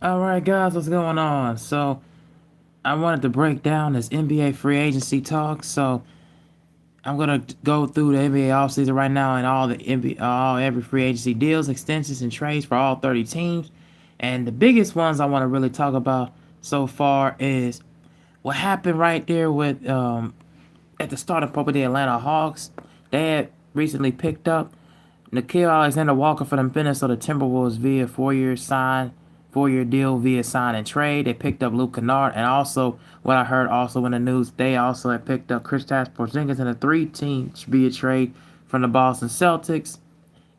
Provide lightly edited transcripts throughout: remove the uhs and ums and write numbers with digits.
All right, guys, what's going on? So, I wanted to break down this NBA free agency talk. So, I'm gonna go through the NBA offseason right now and all the NBA, every free agency deals, extensions, and trades for all 30 teams. And the biggest ones I want to really talk about so far is what happened right there with at the starting point with the Atlanta Hawks. They had recently picked up Nickeil Alexander-Walker for the Minnesota Timberwolves via four-year deal via sign and trade. They picked up Luke Kennard, and also what I heard also in the news, they also had picked up Kristaps Porzingis in a three-team via trade from the Boston Celtics.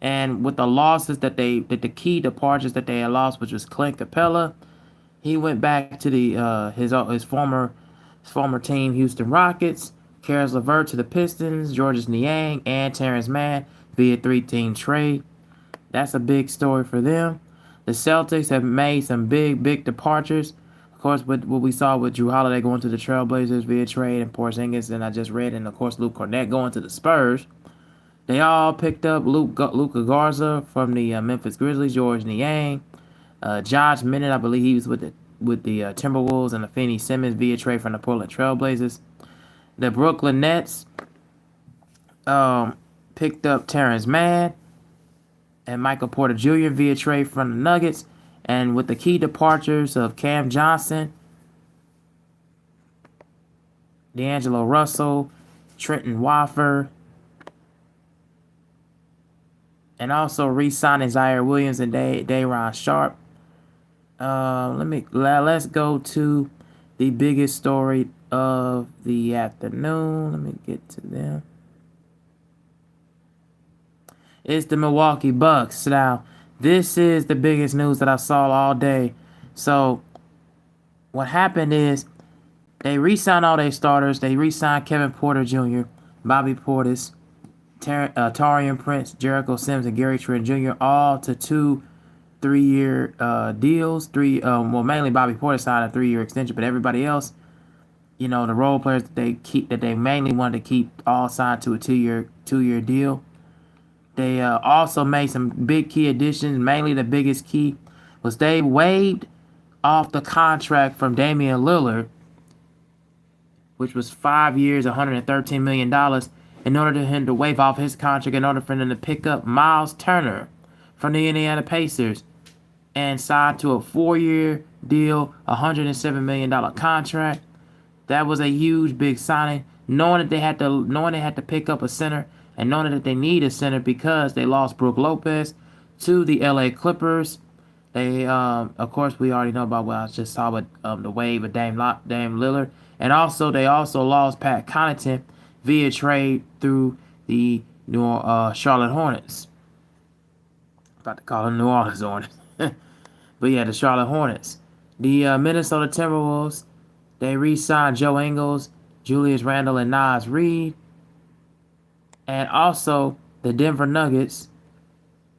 And with the losses that the key departures that they had lost, which was Clint Capella, he went back to the his former team, Houston Rockets. Karis LeVert to the Pistons, Georges Niang, and Terrence Mann via three-team trade. That's a big story for them. The Celtics have made some big departures. Of course, with what we saw with Drew Holiday going to the Trailblazers via trade and Porzingis, and I just read, and of course Luke Cornett going to the Spurs. They all picked up Luka Garza from the Memphis Grizzlies, Georges Niang, Josh Minott, I believe he was with the Timberwolves, and Finney Simmons via trade from the Portland Trailblazers. The Brooklyn Nets picked up Terrence Mann and Michael Porter Jr. via trade from the Nuggets, and with the key departures of Cam Johnson, D'Angelo Russell, Trenton Watford, and also re-signing Zaire Williams and Day'Ron Sharp. Let's go to the biggest story of the afternoon. Let me get to them. It's the Milwaukee Bucks. Now, this is the biggest news that I saw all day. So, what happened is they re-signed all their starters. They re-signed Kevin Porter Jr., Bobby Portis, Taurean Prince, Jericho Sims, and Gary Trent Jr. all to 2 3-year deals. Mainly Bobby Portis signed a 3-year extension, but everybody else, the role players that they mainly wanted to keep all signed to a two-year deal. They also made some big key additions. Mainly the biggest key was they waived off the contract from Damian Lillard, which was 5 years, $113 million, in order to him to waive off his contract in order for them to pick up Miles Turner from the Indiana Pacers and sign to a 4-year deal, $107 million contract. That was a huge, big signing, knowing they had to pick up a center and knowing that they need a center because they lost Brook Lopez to the LA Clippers. They, of course, we already know about what I just saw with the wave of Dame Lillard, and also they also lost Pat Connaughton via trade through the Charlotte Hornets. About to call them New Orleans Hornets, but yeah, the Charlotte Hornets. The Minnesota Timberwolves, they re-signed Joe Ingles, Julius Randle, and Naz Reid. And also, the Denver Nuggets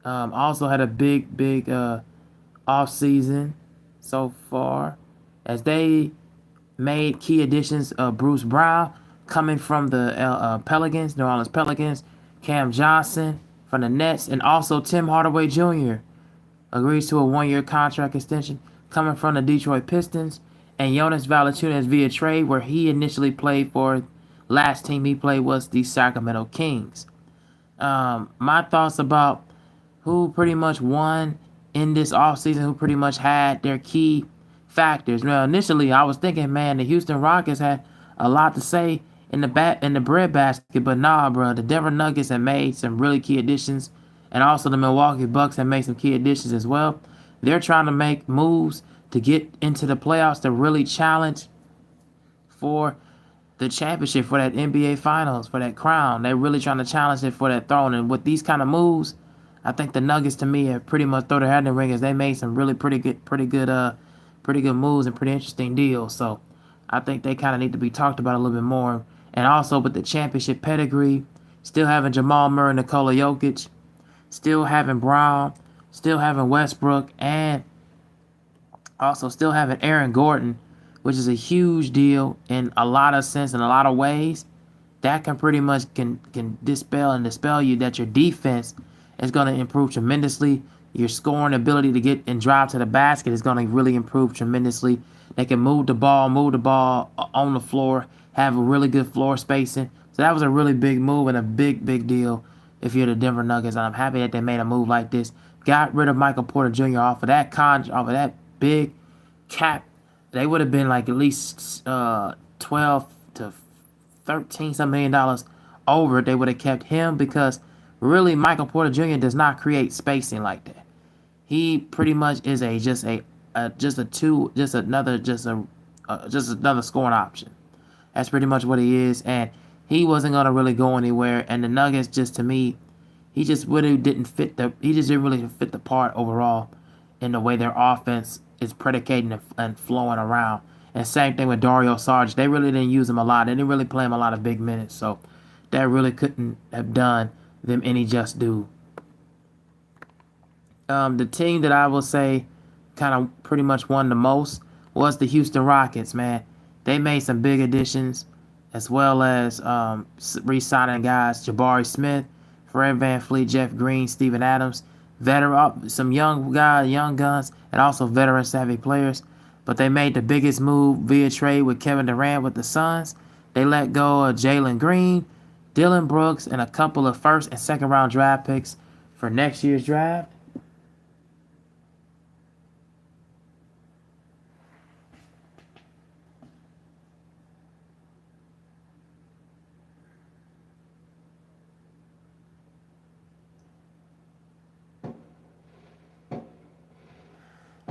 also had a big off season so far, as they made key additions of Bruce Brown coming from the New Orleans Pelicans, Cam Johnson from the Nets, and also Tim Hardaway Jr. agrees to a 1-year contract extension coming from the Detroit Pistons, and Jonas Valanciunas via trade, where he initially played for. Last team he played was the Sacramento Kings. My thoughts about who pretty much won in this offseason, who pretty much had their key factors. Well, initially I was thinking, man, the Houston Rockets had a lot to say in the bread basket, but nah, bro. The Denver Nuggets have made some really key additions, and also the Milwaukee Bucks have made some key additions as well. They're trying to make moves to get into the playoffs to really challenge for the championship, for that NBA Finals, for that crown. They're really trying to challenge it for that throne. And with these kind of moves, I think the Nuggets, to me, have pretty much thrown their hat in the ring, as they made some really pretty good moves and pretty interesting deals. So I think they kind of need to be talked about a little bit more. And also with the championship pedigree, still having Jamal Murray, Nikola Jokic, still having Brown, still having Westbrook, and also still having Aaron Gordon, which is a huge deal in a lot of sense, in a lot of ways. That can pretty much can dispel you that your defense is going to improve tremendously Your scoring ability to get and drive to the basket is going to really improve tremendously. They can move the ball on the floor, have a really good floor spacing. So that was a really big move and a big deal if you're the Denver Nuggets. And I'm happy that they made a move like this. Got rid of Michael Porter Jr. off of that big cap. They would have been like at least 12 to 13 some $1 million over. They would have kept him because really Michael Porter Jr. does not create spacing like that. He pretty much is just another scoring option. That's pretty much what he is, and he wasn't gonna really go anywhere. And the Nuggets, just to me, he just really didn't fit the part overall in the way their offense is predicating and flowing around. And same thing with Dario Saric. They really didn't use him a lot. They didn't really play him a lot of big minutes, so that really couldn't have done them any just due. The team that I will say kind of pretty much won the most was the Houston Rockets, man. They made some big additions as well as re-signing guys Jabari Smith, Fred VanVleet, Jeff Green, Steven Adams, some young guys, young guns, and also veteran savvy players. But they made the biggest move via trade with Kevin Durant with the Suns. They let go of Jalen Green, Dylan Brooks, and a couple of first and second round draft picks for next year's draft.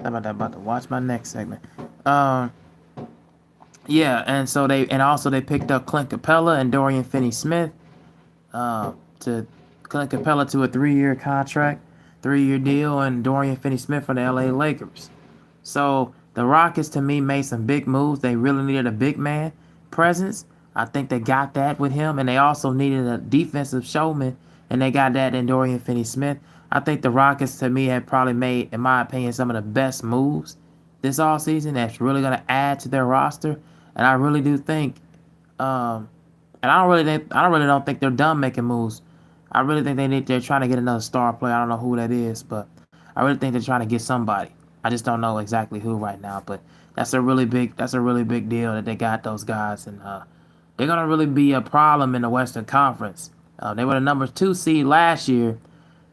I'm about to watch my next segment. Yeah, and so they picked up Clint Capella and Dorian Finney-Smith to Clint Capella to a 3-year contract, 3-year deal, and Dorian Finney-Smith for the LA Lakers. So the Rockets, to me, made some big moves. They really needed a big man presence. I think they got that with him, and they also needed a defensive showman, and they got that in Dorian Finney-Smith. I think the Rockets, to me, have probably made, in my opinion, some of the best moves this offseason that's really going to add to their roster. And I really do think, and I really don't think they're done making moves. I really think they're trying to get another star player. I don't know who that is, but I really think they're trying to get somebody. I just don't know exactly who right now, but that's a really big deal that they got those guys, and they're gonna really be a problem in the Western Conference. They were the number 2 seed last year,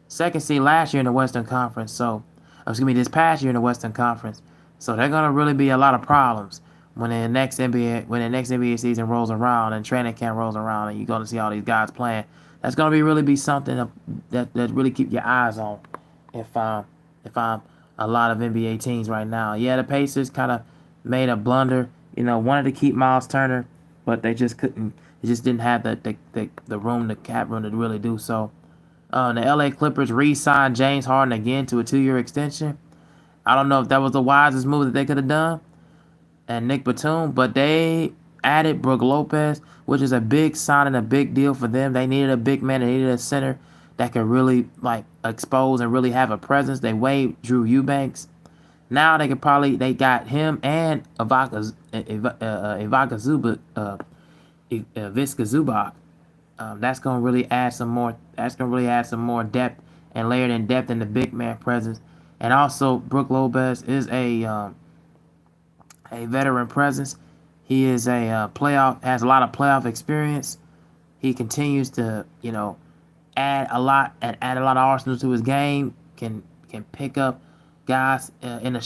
2nd seed last year in the Western Conference. So, this past year in the Western Conference. So they're gonna really be a lot of problems when the next NBA season rolls around and training camp rolls around, and you're gonna see all these guys playing. That's gonna really be something that really keep your eyes on. If I'm a lot of NBA teams right now, yeah, the Pacers kind of made a blunder. Wanted to keep Miles Turner, but they just couldn't. They just didn't have the cap room to really do so. The LA Clippers re-signed James Harden again to a 2-year extension. I don't know if that was the wisest move that they could have done, and Nick Batum, but they added Brook Lopez, which is a big sign and a big deal for them. They needed a big man. They needed a center that could really expose and really have a presence. They waived Drew Eubanks. Now they got him and Ivica Zubac. That's gonna really add some more. That's gonna really add some more depth and layered in depth in the big man presence. And also, Brook Lopez is a veteran presence. He is has a lot of playoff experience. He continues to add a lot of arsenal to his game. Can pick up guys and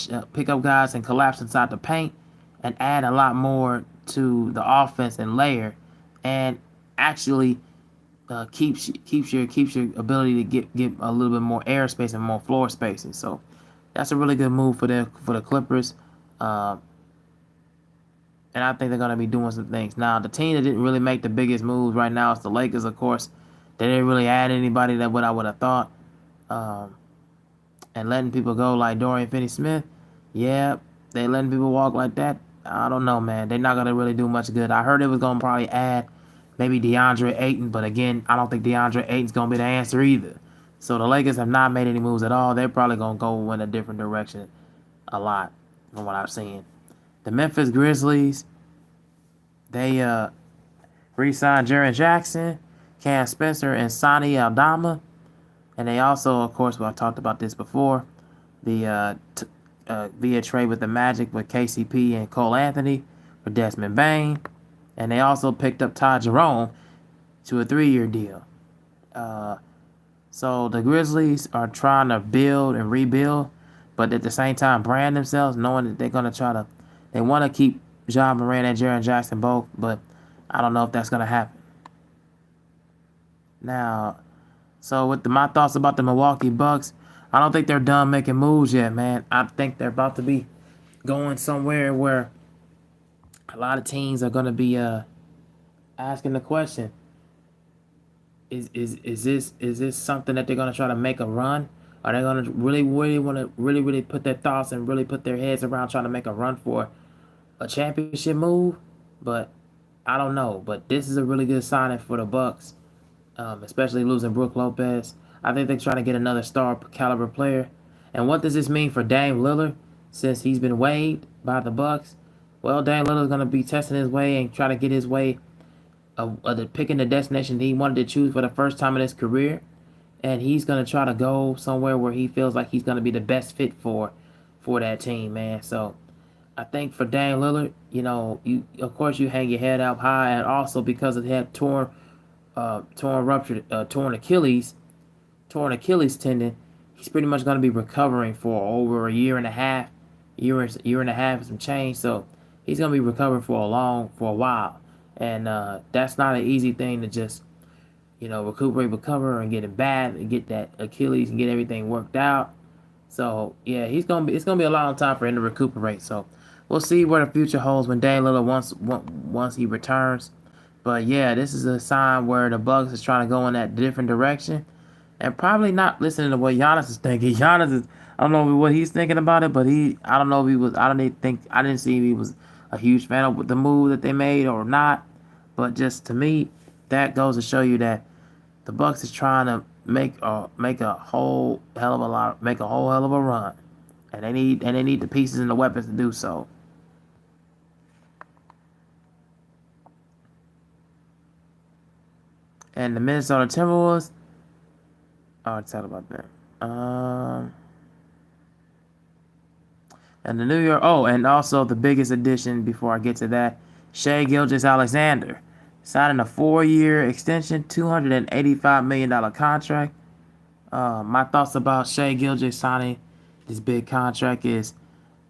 collapse inside the paint and add a lot more to the offense and layer, and actually keeps your ability to get a little bit more airspace and more floor spacing. So that's a really good move for the Clippers, and I think they're gonna be doing some things. Now, the team that didn't really make the biggest moves right now is the Lakers. Of course, they didn't really add anybody that what I would have thought, and letting people go like Dorian Finney-Smith. Yeah, they letting people walk like that. I don't know, man. They're not gonna really do much good. I heard it was gonna probably add maybe DeAndre Ayton, but again, I don't think DeAndre Ayton's gonna be the answer either. So the Lakers have not made any moves at all. They're probably gonna go in a different direction a lot from what I've seen. The Memphis Grizzlies, they re-signed Jaren Jackson, Cam Spencer, and Sonny Aldama. And they also, of course, I talked about this before, the via trade with the Magic with KCP and Cole Anthony for Desmond Bain. And they also picked up Ty Jerome to a 3-year deal. So the Grizzlies are trying to build and rebuild, but at the same time brand themselves, knowing that they're going to they want to keep Ja Morant and Jaren Jackson both, but I don't know if that's going to happen. Now, so with my thoughts about the Milwaukee Bucks, I don't think they're done making moves yet, man. I think they're about to be going somewhere where a lot of teams are going to be asking the question: Is this something that they're going to try to make a run? Are they going to really want to really put their thoughts and really put their heads around trying to make a run for a championship move? But I don't know. But this is a really good signing for the Bucks, especially losing Brook Lopez. I think they're trying to get another star caliber player. And what does this mean for Dame Lillard since he's been waived by the Bucks? Well, Dame Lillard's going to be testing his way and trying to get his way of picking the destination that he wanted to choose for the first time in his career. And he's going to try to go somewhere where he feels like he's going to be the best fit for that team, man. So I think for Dame Lillard, you of course you hang your head up high, and also because of that torn Achilles tendon, he's pretty much going to be recovering for over a year and a half, year and a half, some change. So he's going to be recovering for a while, and that's not an easy thing to just recuperate, recover, and get it bad, and get that Achilles and get everything worked out. So yeah, it's gonna be a long time for him to recuperate. So we'll see where the future holds when Dame Lillard once he returns. But yeah, this is a sign where the Bucks is trying to go in that different direction, and probably not listening to what Giannis is thinking. I don't know what he's thinking about it, but I don't know if he was. I didn't see if he was a huge fan of the move that they made or not. But just to me, that goes to show you that the Bucks is trying to make a whole hell of a run, and they need the pieces and the weapons to do so. And the Minnesota Timberwolves. Oh, I talked about that. And the New York. Oh, and also the biggest addition before I get to that, Shai Gilgeous-Alexander signing a 4-year extension, $285 million contract. My thoughts about Shai Gilgeous signing this big contract is,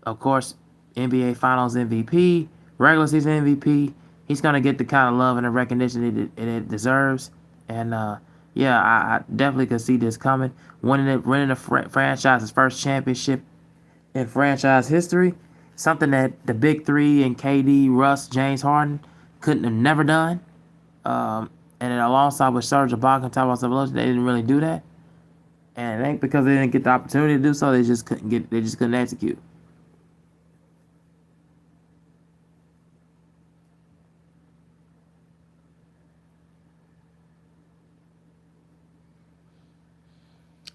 of course, NBA Finals MVP, regular season MVP. He's gonna get the kind of love and the recognition it deserves. And yeah, I definitely could see this coming. Winning the franchise's first championship in franchise history, something that the big three and KD, Russ, James Harden couldn't have never done. And then alongside with Serge Ibaka and Tyrese Halliburton, they didn't really do that. And it ain't because they didn't get the opportunity to do so. They just couldn't execute.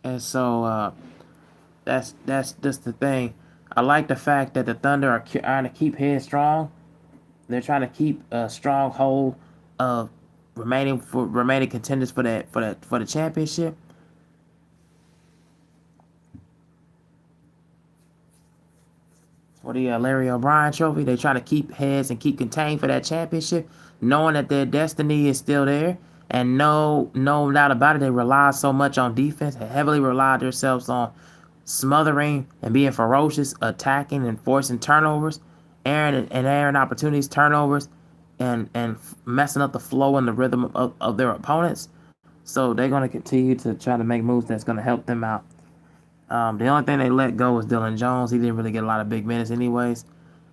And so that's just the thing. I like the fact that the Thunder are trying to keep headstrong. They're trying to keep a strong hold of remaining contenders for the championship. For the Larry O'Brien Trophy, they try to keep heads and keep contained for that championship, knowing that their destiny is still there. And no doubt about it, they rely so much on defense and heavily rely themselves on smothering and being ferocious, attacking and forcing turnovers, airing opportunities, turnovers, and messing up the flow and the rhythm of their opponents. So they're going to continue to try to make moves that's going to help them out. The only thing they let go was Dylan Jones. He didn't really get a lot of big minutes anyways.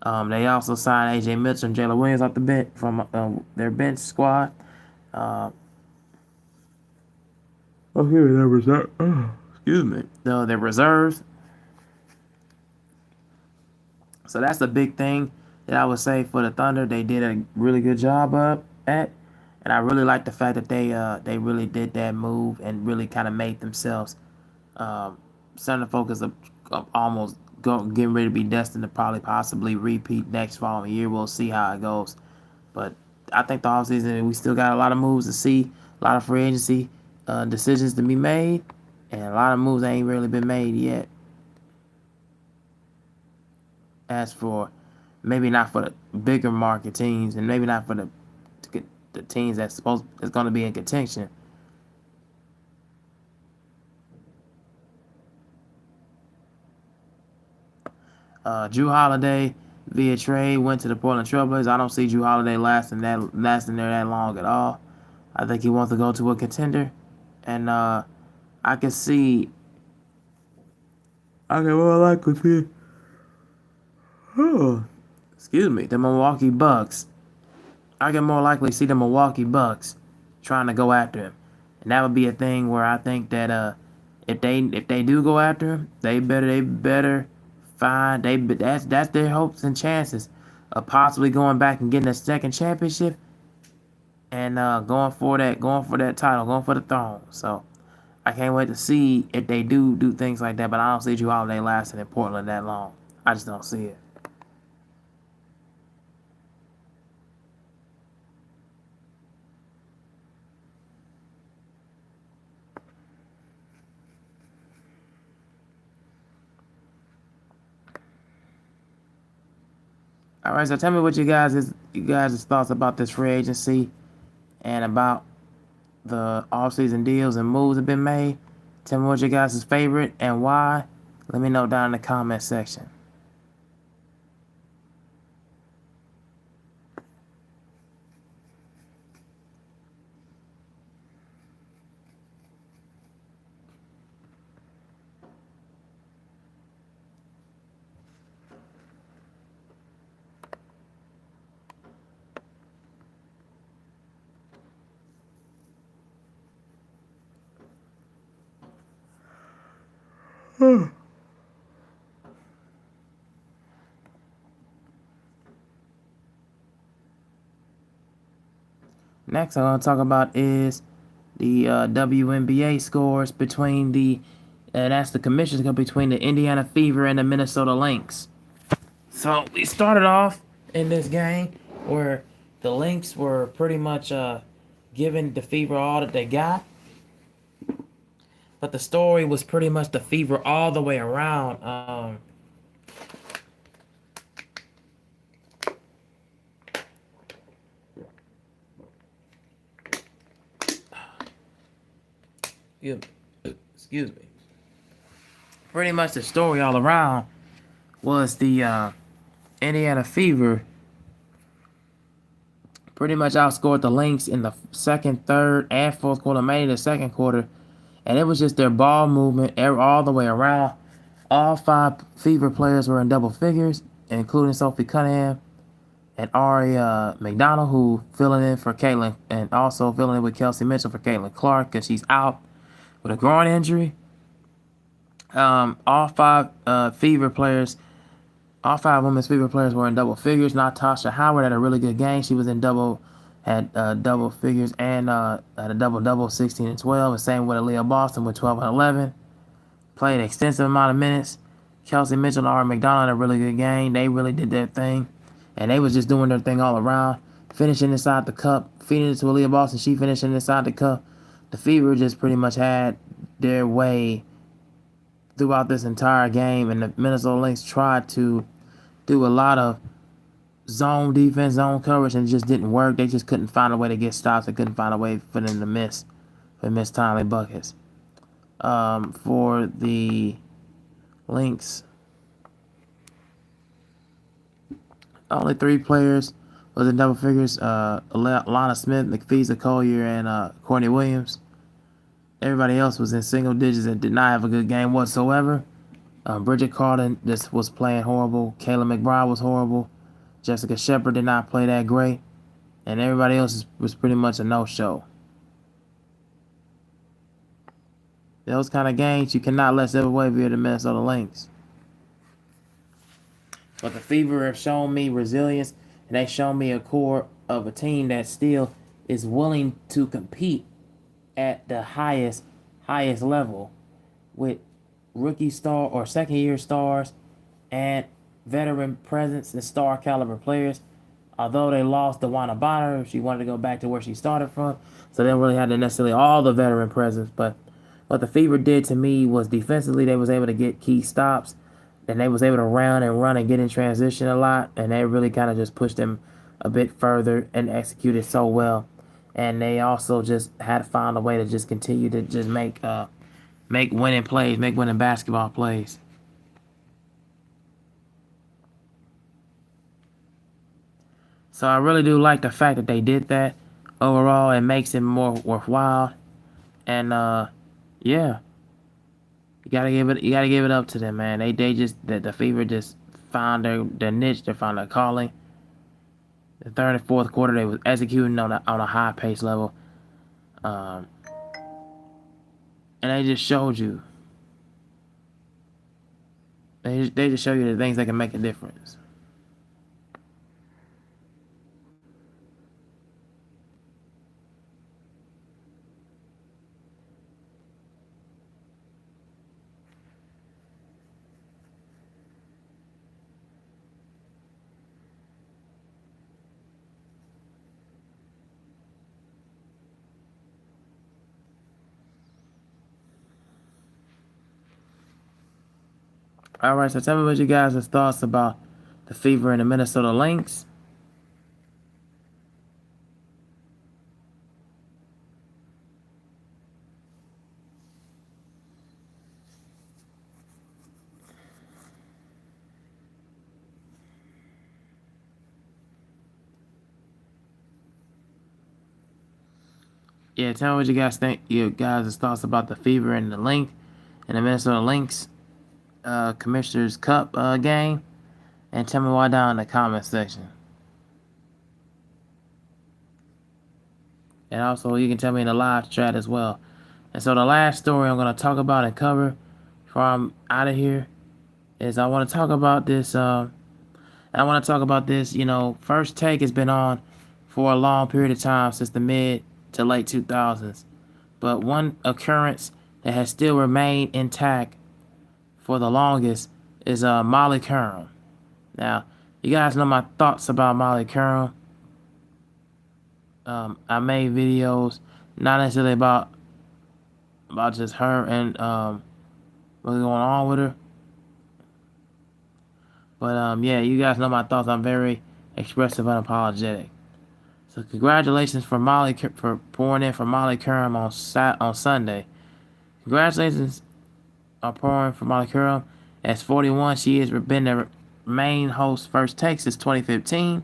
They also signed A.J. Mitchell and Jalen Williams off the bench from their bench squad. Here their reserve. Excuse me. Their reserves. So that's the big thing that I would say for the Thunder. They did a really good job at, and I really like the fact that they really did that move and really kind of made themselves center focus of almost getting ready to be destined to probably possibly repeat next following year. We'll see how it goes, but I think the offseason we still got a lot of moves to see, a lot of free agency decisions to be made, and a lot of moves ain't really been made yet. As for maybe not for the bigger market teams, and maybe not for the teams that's going to be in contention. Drew Holiday via trade went to the Portland Trailblazers. I don't see Drew Holiday lasting there that long at all. I think he wants to go to a contender, and I can see. I can more likely see. Oh, excuse me, the Milwaukee Bucks. I can more likely see the Milwaukee Bucks trying to go after him, and that would be a thing where I think that if they do go after him, they better find that's their hopes and chances of possibly going back and getting a second championship and going for that title, going for the throne. So I can't wait to see if they do things like that. But I don't see Drew Holiday lasting in Portland that long. I just don't see it. All right, so tell me what you guys' thoughts about this free agency and about the offseason deals and moves that have been made. Tell me what your guys' favorite and why. Let me know down in the comment section. Next, I'm going to talk about is the WNBA scores between and that's the commissions between the Indiana Fever and the Minnesota Lynx. So we started off in this game where the Lynx were pretty much giving the Fever all that they got. But the story was pretty much the Fever all the way around. Excuse me. Pretty much the story all around was the Indiana Fever pretty much outscored the Lynx in the second, third, and fourth quarter, mainly the second quarter. And it was just their ball movement all the way around. All 5 Fever players were in double figures, including Sophie Cunningham and Ari McDonald, who filling in for Caitlin, and also filling in with Kelsey Mitchell for Caitlin Clark because she's out with a groin injury. All 5 Fever players, all 5 women's Fever players were in double figures. Natasha Howard had a really good game. She was in double figures and had a double, 16 and 12. And same with Aaliyah Boston with 12 and 11. Played an extensive amount of minutes. Kelsey Mitchell and Ari McDonald had a really good game. They really did their thing. And they was just doing their thing all around. Finishing inside the cup. Feeding it to Aaliyah Boston. She finishing inside the cup. The Fever just pretty much had their way throughout this entire game. And the Minnesota Lynx tried to do a lot of zone defense, zone coverage, and it just didn't work. They just couldn't find a way to get stops. They couldn't find a way for them to miss timely buckets. For the Lynx, only 3 players was in double figures. Lana Smith, McPhee, Collier, and Courtney Williams. Everybody else was in single digits and did not have a good game whatsoever. Bridget Carlton just was playing horrible. Kayla McBride was horrible. Jessica Shepard did not play that great. And everybody else was pretty much a no-show. Those kind of games you cannot let slip away via the Minnesota Lynx. But the Fever have shown me resilience, and they've shown me a core of a team that still is willing to compete at the highest level with rookie star or second year stars and veteran presence and star caliber players. Although they lost DeWanna Bonner, she wanted to go back to where she started from, so they didn't really have necessarily all the veteran presence. But what the Fever did to me was defensively they was able to get key stops, and they was able to round and run and get in transition a lot, and they really kind of just pushed them a bit further and executed so well. And they also just had to find a way to just continue to just make winning plays, make winning basketball plays. So I really do like the fact that they did that. Overall, it makes it more worthwhile. And yeah, you gotta give it up to them, man. They just the Fever just found their niche, they found their calling. The third and fourth quarter, they was executing on a high pace level, um, and they just showed you. They just show you the things that can make a difference. All right, so tell me what you guys' thoughts about the Fever and the Minnesota Lynx. Yeah, tell me what you guys think. You guys' thoughts about the Fever and the Lynx and the Minnesota Lynx Commissioner's Cup game, and tell me why down in the comment section. And also, you can tell me in the live chat as well. And so, the last story I'm going to talk about and cover before I'm out of here is I want to talk about this. I want to talk about this. First Take has been on for a long period of time since the mid to late 2000s. But one occurrence that has still remained intact for the longest is Molly Qerim. Now, you guys know my thoughts about Molly Qerim. I made videos not necessarily about just her and what's going on with her, but yeah, you guys know my thoughts. I'm very expressive and unapologetic. So congratulations for pouring in for Molly Qerim on Sunday. Congratulations on pouring for Molly Qerim. At 41, she has been the main host First Take since 2015.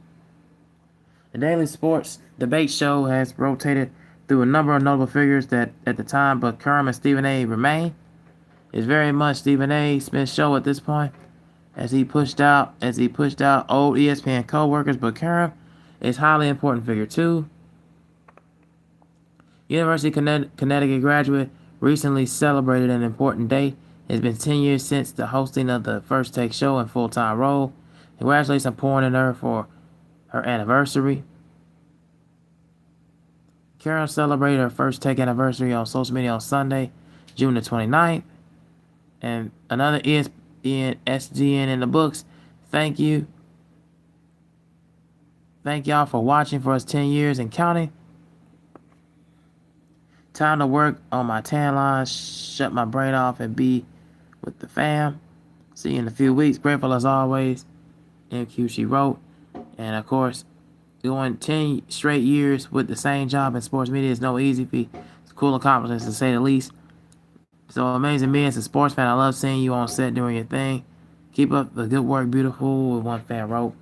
The Daily Sports Debate Show has rotated through a number of notable figures that at the time, but Qerim and Stephen A. remain. It's very much Stephen A. Smith's show at this point, as he pushed out old ESPN co-workers, but Qerim is a highly important figure too. University of Connecticut graduate recently celebrated an important day. It's been 10 years since the hosting of the First Take show in full-time role. Congratulations on pouring in her for her anniversary. Qerim celebrated her First Take anniversary on social media on Sunday, June the 29th. And another ESPN SGN in the books. Thank you. Thank y'all for watching for us 10 years and counting. Time to work on my tan lines, shut my brain off, and be with the fam. See you in a few weeks. Grateful as always. MQ, she wrote. And of course, going 10 straight years with the same job in sports media is no easy feat. It's a cool accomplishment to say the least. So amazing me as a sports fan. I love seeing you on set doing your thing. Keep up the good work, beautiful, one fan wrote.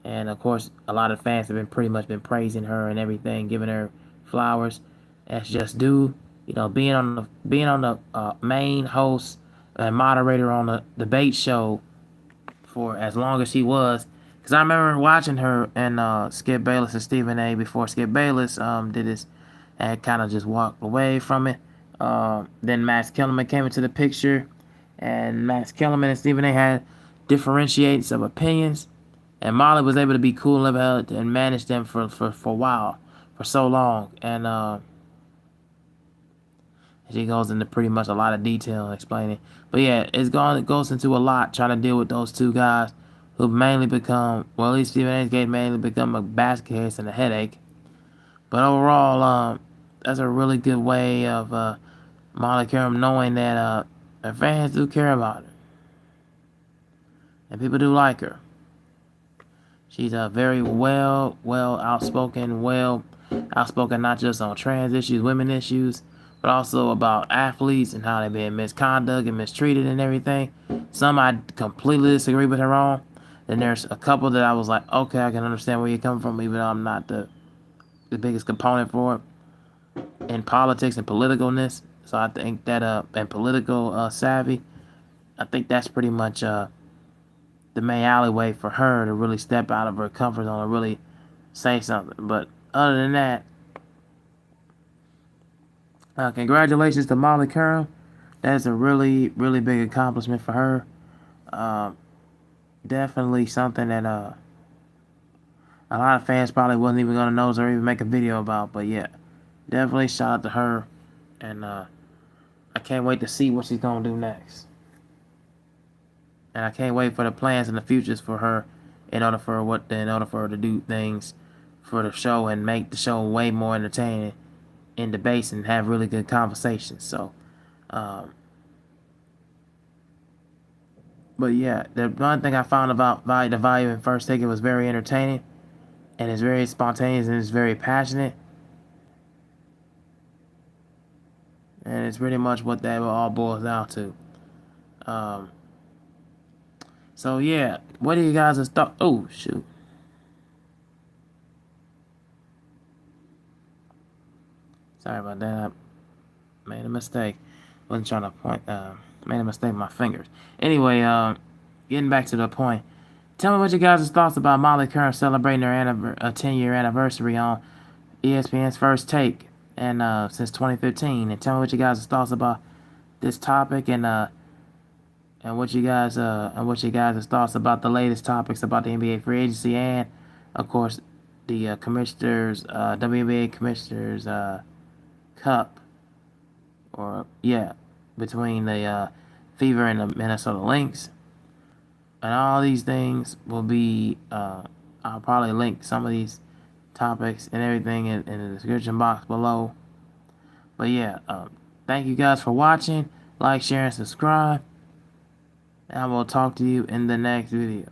And of course, a lot of fans have pretty much been praising her and everything, giving her flowers as just due. Being on the main host and moderator on the debate show for as long as she was. Because I remember watching her and Skip Bayless and Stephen A. before Skip Bayless did this and kind of just walked away from it. Then Max Kellerman came into the picture, and Max Kellerman and Stephen A. had differentiates of opinions, and Molly was able to be cool and level and manage them for a while, for so long, and she goes into pretty much a lot of detail explaining. But yeah, it goes into a lot trying to deal with those two guys who mainly become, well, at least Stephen A's game mainly become a basket case and a headache. But overall, that's a really good way of Molly Qerim knowing that her fans do care about her. And people do like her. She's a very outspoken not just on trans issues, women issues, but also about athletes and how they've been misconduct and mistreated and everything. Some I completely disagree with her on. Then there's a couple that I was like, okay, I can understand where you're coming from, even though I'm not the biggest component for it in politics and politicalness. So I think that and political savvy, I think that's pretty much the main alleyway for her to really step out of her comfort zone and really say something. But other than that, congratulations to Molly Qerim. That's a really, really big accomplishment for her. Definitely something that a lot of fans probably wasn't even gonna notice or even make a video about. But yeah, definitely shout out to her, and I can't wait to see what she's gonna do next. And I can't wait for the plans and the futures for her, in order for her to do things for the show and make the show way more entertaining in debates and have really good conversations. So, but yeah, the one thing I found about the Value in First Take, it was very entertaining, and it's very spontaneous, and it's very passionate, and it's pretty much what that all boils down to. So yeah, what do you guys thought? Oh shoot. Sorry about that. I made a mistake. Wasn't trying to point. Made a mistake with my fingers. Anyway, getting back to the point. Tell me what you guys' thoughts about Molly Qerim celebrating her 10-year anniversary on ESPN's First Take, and since 2015. And tell me what you guys' thoughts about this topic, and what you guys thoughts about the latest topics about the NBA free agency, and of course the commissioners WNBA commissioners cup, or yeah, between the Fever and the Minnesota Lynx. And all these things will be, I'll probably link some of these topics and everything in the description box below. But yeah, thank you guys for watching. Like, share, and subscribe. And I will talk to you in the next video.